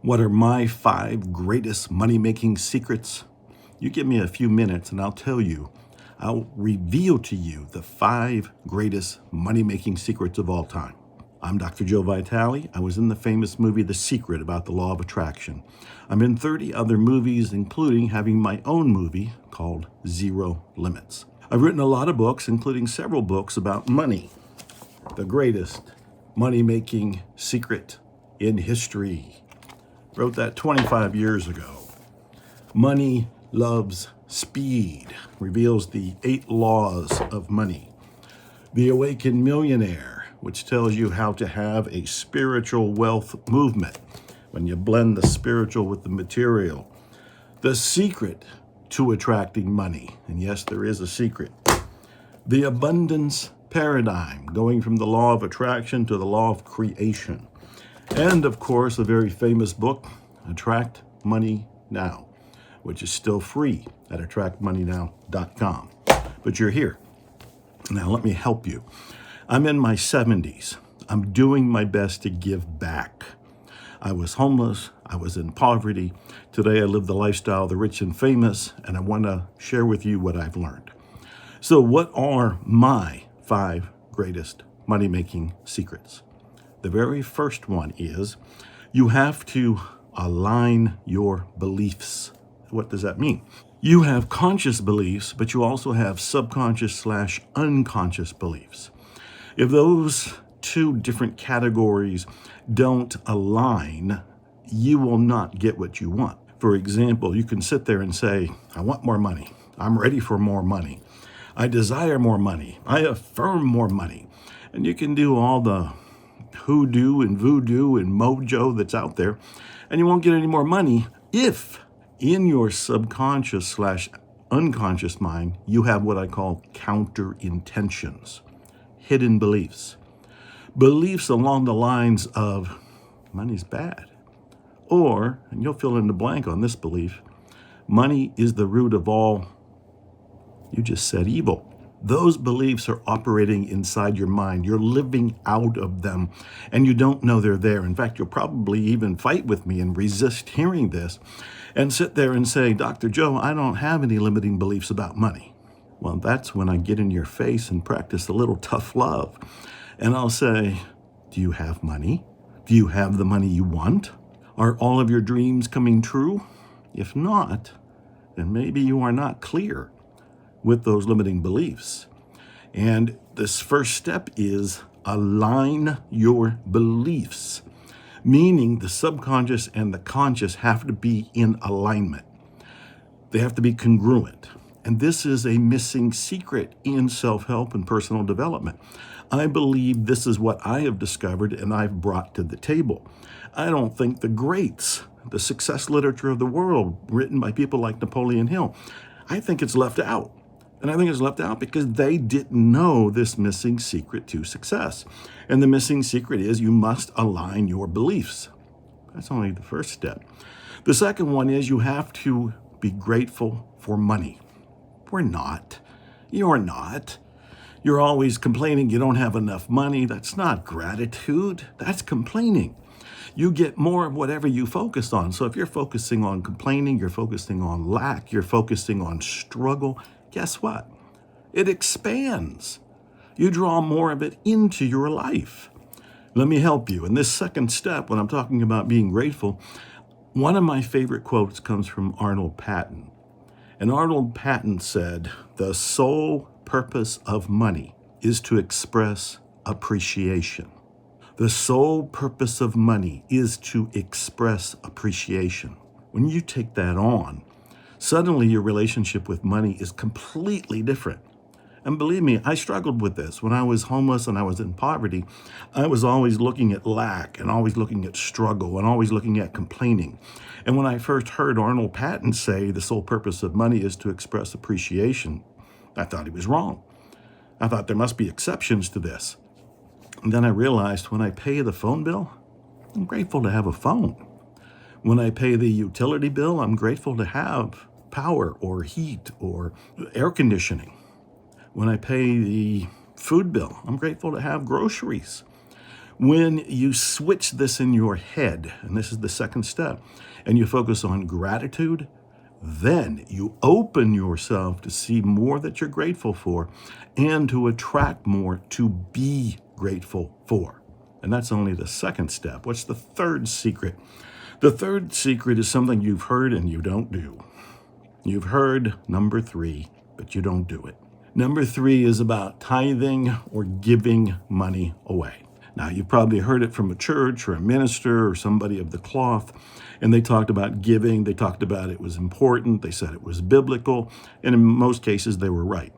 What are my 5 greatest money-making secrets? You give me a few minutes and I'll tell you. I'll reveal to you the 5 greatest money-making secrets of all time. I'm Dr. Joe Vitale. I was in the famous movie The Secret about the law of attraction. I'm in 30 other movies, including having my own movie called Zero Limits. I've written a lot of books, including several books about money, the greatest money-making secret in history. Wrote that 25 years ago. Money Loves Speed reveals the 8 laws of money. The Awakened Millionaire, which tells you how to have a spiritual wealth movement when you blend the spiritual with the material. The Secret to Attracting Money, and yes, there is a secret. The Abundance Paradigm, going from the law of attraction to the law of creation. And of course, a very famous book, Attract Money Now, which is still free at attractmoneynow.com. But you're here. Now let me help you. I'm in my 70s. I'm doing my best to give back. I was homeless. I was in poverty. Today I live the lifestyle of the rich and famous, and I want to share with you what I've learned. So what are my 5 greatest money-making secrets? The very first one is you have to align your beliefs. What does that mean? You have conscious beliefs, but you also have subconscious/unconscious beliefs. If those 2 different categories don't align, you will not get what you want. For example, you can sit there and say, I want more money. I'm ready for more money. I desire more money. I affirm more money. And you can do all the hoodoo and voodoo and mojo that's out there, and you won't get any more money if in your subconscious/unconscious mind, you have what I call counter intentions, hidden beliefs. Beliefs along the lines of money's bad. Or, and you'll fill in the blank on this belief, money is the root of all, you just said evil. Those beliefs are operating inside your mind. You're living out of them, and you don't know they're there. In fact, you'll probably even fight with me and resist hearing this and sit there and say, Dr. Joe, I don't have any limiting beliefs about money. Well, that's when I get in your face and practice a little tough love. And I'll say, do you have money? Do you have the money you want? Are all of your dreams coming true? If not, then maybe you are not clear with those limiting beliefs. And this first step is align your beliefs, meaning the subconscious and the conscious have to be in alignment. They have to be congruent. And this is a missing secret in self-help and personal development. I believe this is what I have discovered and I've brought to the table. I don't think the greats, the success literature of the world, written by people like Napoleon Hill, I think it's left out. And I think it's left out because they didn't know this missing secret to success. And the missing secret is you must align your beliefs. That's only the first step. The second one is you have to be grateful for money. We're not. You're not. You're always complaining you don't have enough money. That's not gratitude. That's complaining. You get more of whatever you focus on. So if you're focusing on complaining, you're focusing on lack, you're focusing on struggle, guess what? It expands. You draw more of it into your life. Let me help you. In this second step, when I'm talking about being grateful, one of my favorite quotes comes from Arnold Patton. And Arnold Patton said, the sole purpose of money is to express appreciation. The sole purpose of money is to express appreciation. When you take that on, suddenly your relationship with money is completely different. And believe me, I struggled with this. When I was homeless and I was in poverty, I was always looking at lack and always looking at struggle and always looking at complaining. And when I first heard Arnold Patton say the sole purpose of money is to express appreciation, I thought he was wrong. I thought there must be exceptions to this. And then I realized when I pay the phone bill, I'm grateful to have a phone. When I pay the utility bill, I'm grateful to have power or heat or air conditioning. When I pay the food bill, I'm grateful to have groceries. When you switch this in your head, and this is the second step, and you focus on gratitude, then you open yourself to see more that you're grateful for and to attract more to be grateful for. And that's only the second step. What's the third secret? The third secret is something you've heard and you don't do. You've heard number 3, but you don't do it. Number 3 is about tithing or giving money away. Now, you've probably heard it from a church or a minister or somebody of the cloth, and they talked about giving. They talked about it was important. They said it was biblical, and in most cases, they were right.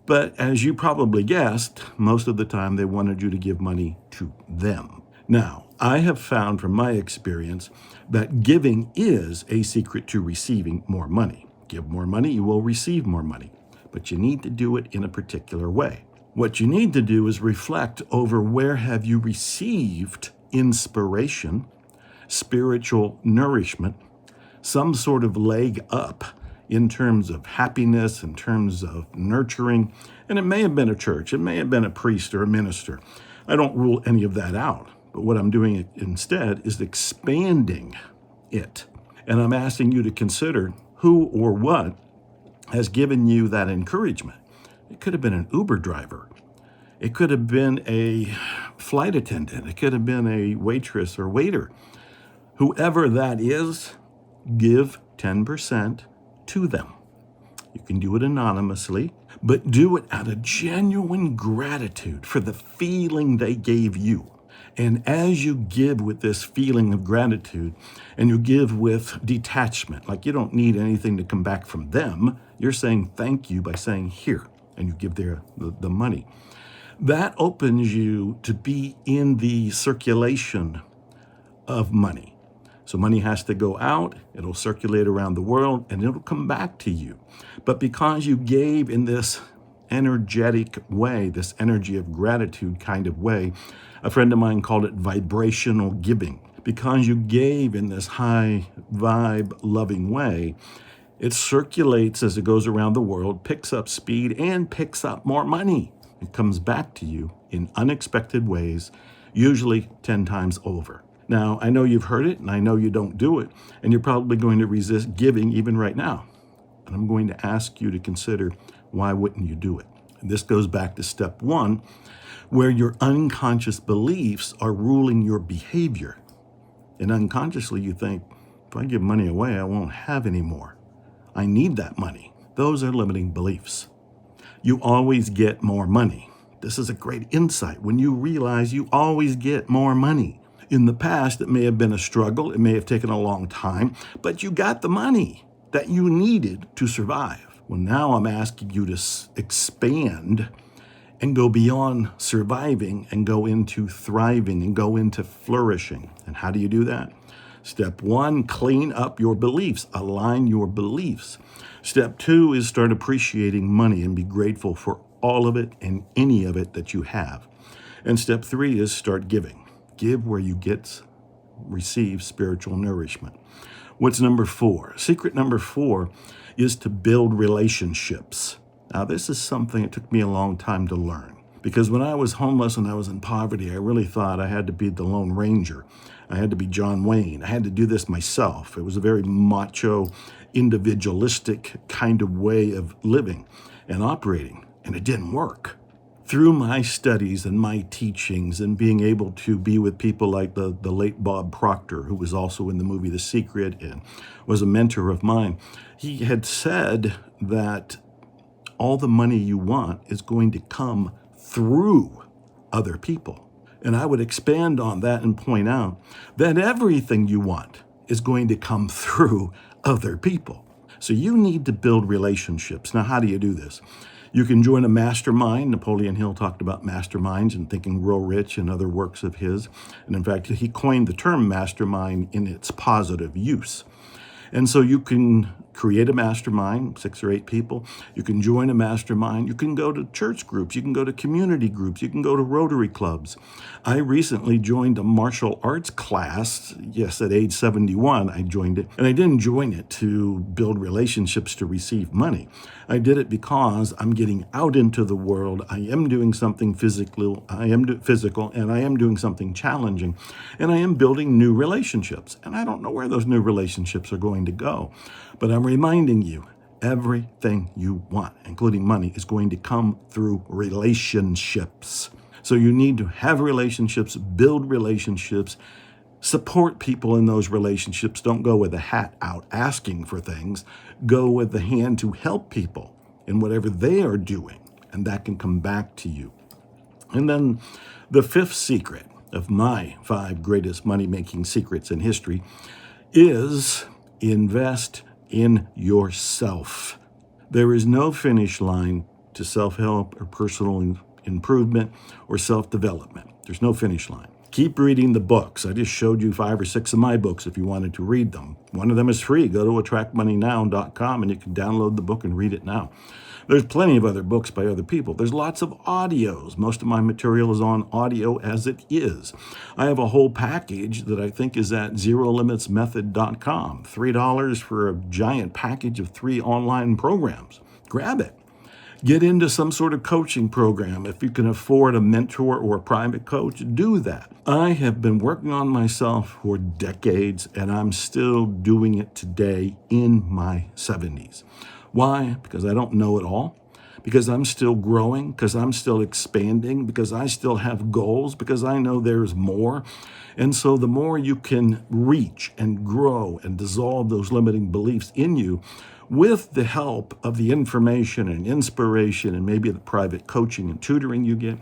But as you probably guessed, most of the time they wanted you to give money to them. Now, I have found from my experience that giving is a secret to receiving more money. Give more money, you will receive more money, but you need to do it in a particular way. What you need to do is reflect over where have you received inspiration, spiritual nourishment, some sort of leg up in terms of happiness, in terms of nurturing. And it may have been a church, it may have been a priest or a minister. I don't rule any of that out. But what I'm doing instead is expanding it. And I'm asking you to consider who or what has given you that encouragement. It could have been an Uber driver. It could have been a flight attendant. It could have been a waitress or waiter. Whoever that is, give 10% to them. You can do it anonymously, but do it out of genuine gratitude for the feeling they gave you. And as you give with this feeling of gratitude and you give with detachment, like you don't need anything to come back from them, you're saying thank you by saying here, and you give the money. That opens you to be in the circulation of money. So money has to go out, it'll circulate around the world, and it'll come back to you. But because you gave in this energetic way, this energy of gratitude kind of way, a friend of mine called it vibrational giving. Because you gave in this high vibe loving way, it circulates as it goes around the world, picks up speed, and picks up more money. It comes back to you in unexpected ways, usually 10 times over. Now, I know you've heard it, and I know you don't do it, and you're probably going to resist giving even right now. And I'm going to ask you to consider, why wouldn't you do it? And this goes back to step 1, where your unconscious beliefs are ruling your behavior. And unconsciously you think, if I give money away, I won't have any more. I need that money. Those are limiting beliefs. You always get more money. This is a great insight when you realize you always get more money. In the past, it may have been a struggle. It may have taken a long time, but you got the money that you needed to survive. Well, now I'm asking you to expand and go beyond surviving and go into thriving and go into flourishing. And how do you do that? Step 1, clean up your beliefs, align your beliefs. Step 2 is start appreciating money and be grateful for all of it and any of it that you have. And step 3 is start giving. Give where you receive spiritual nourishment. What's number 4? Secret number 4 is to build relationships. Now, this is something it took me a long time to learn, because when I was homeless and I was in poverty, I really thought I had to be the Lone Ranger. I had to be John Wayne. I had to do this myself. It was a very macho, individualistic kind of way of living and operating, and it didn't work. Through my studies and my teachings and being able to be with people like the late Bob Proctor, who was also in the movie The Secret and was a mentor of mine, he had said that all the money you want is going to come through other people. And I would expand on that and point out that everything you want is going to come through other people. So you need to build relationships. Now, how do you do this? You can join a mastermind. Napoleon Hill talked about masterminds and Thinking Real Rich and other works of his. And in fact, he coined the term mastermind in its positive use. And so you can create a mastermind, 6 or 8 people. You can join a mastermind. You can go to church groups. You can go to community groups. You can go to Rotary clubs. I recently joined a martial arts class. Yes, at age 71, I joined it. And I didn't join it to build relationships to receive money. I did it because I'm getting out into the world. I am doing something physical, and I am doing something challenging. And I am building new relationships. And I don't know where those new relationships are going to go. But I'm reminding you, everything you want, including money, is going to come through relationships. So you need to have relationships, build relationships, support people in those relationships. Don't go with a hat out asking for things. Go with the hand to help people in whatever they are doing, and that can come back to you. And then the 5th secret of my 5 greatest money-making secrets in history is invest in yourself. There is no finish line to self-help or personal improvement or self-development. There's no finish line. Keep reading the books. I just showed you 5 or 6 of my books if you wanted to read them. One of them is free. Go to attractmoneynow.com and you can download the book and read it now. There's plenty of other books by other people. There's lots of audios. Most of my material is on audio as it is. I have a whole package that I think is at zerolimitsmethod.com. $3 for a giant package of 3 online programs. Grab it. Get into some sort of coaching program. If you can afford a mentor or a private coach, do that. I have been working on myself for decades, and I'm still doing it today in my 70s. Why? Because I don't know it all. Because I'm still growing. Because I'm still expanding. Because I still have goals. Because I know there's more. And so the more you can reach and grow and dissolve those limiting beliefs in you, with the help of the information and inspiration and maybe the private coaching and tutoring you get,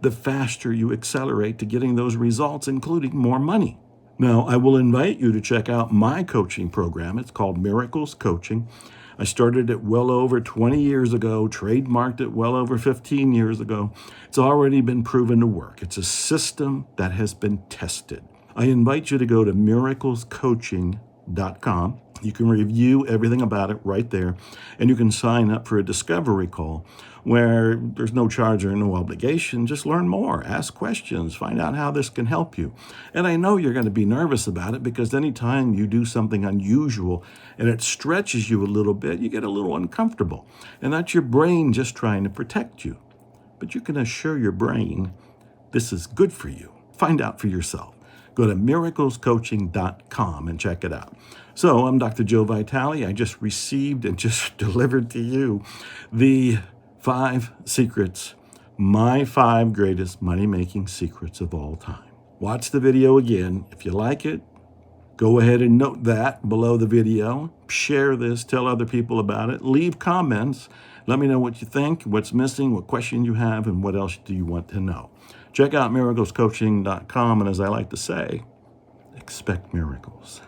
the faster you accelerate to getting those results, including more money. Now, I will invite you to check out my coaching program. It's called Miracles Coaching. I started it well over 20 years ago, trademarked it well over 15 years ago. It's already been proven to work. It's a system that has been tested. I invite you to go to miraclescoaching.com. You can review everything about it right there, and you can sign up for a discovery call where there's no charge or no obligation. Just learn more, ask questions, find out how this can help you. And I know you're going to be nervous about it because anytime you do something unusual and it stretches you a little bit, you get a little uncomfortable. And that's your brain just trying to protect you. But you can assure your brain this is good for you. Find out for yourself. Go to miraclescoaching.com and check it out. So I'm Dr. Joe Vitale. I just received and just delivered to you the 5 secrets, my 5 greatest money-making secrets of all time. Watch the video again. If you like it, go ahead and note that below the video. Share this, tell other people about it. Leave comments. Let me know what you think, what's missing, what question you have, and what else do you want to know. Check out miraclescoaching.com, and as I like to say, expect miracles.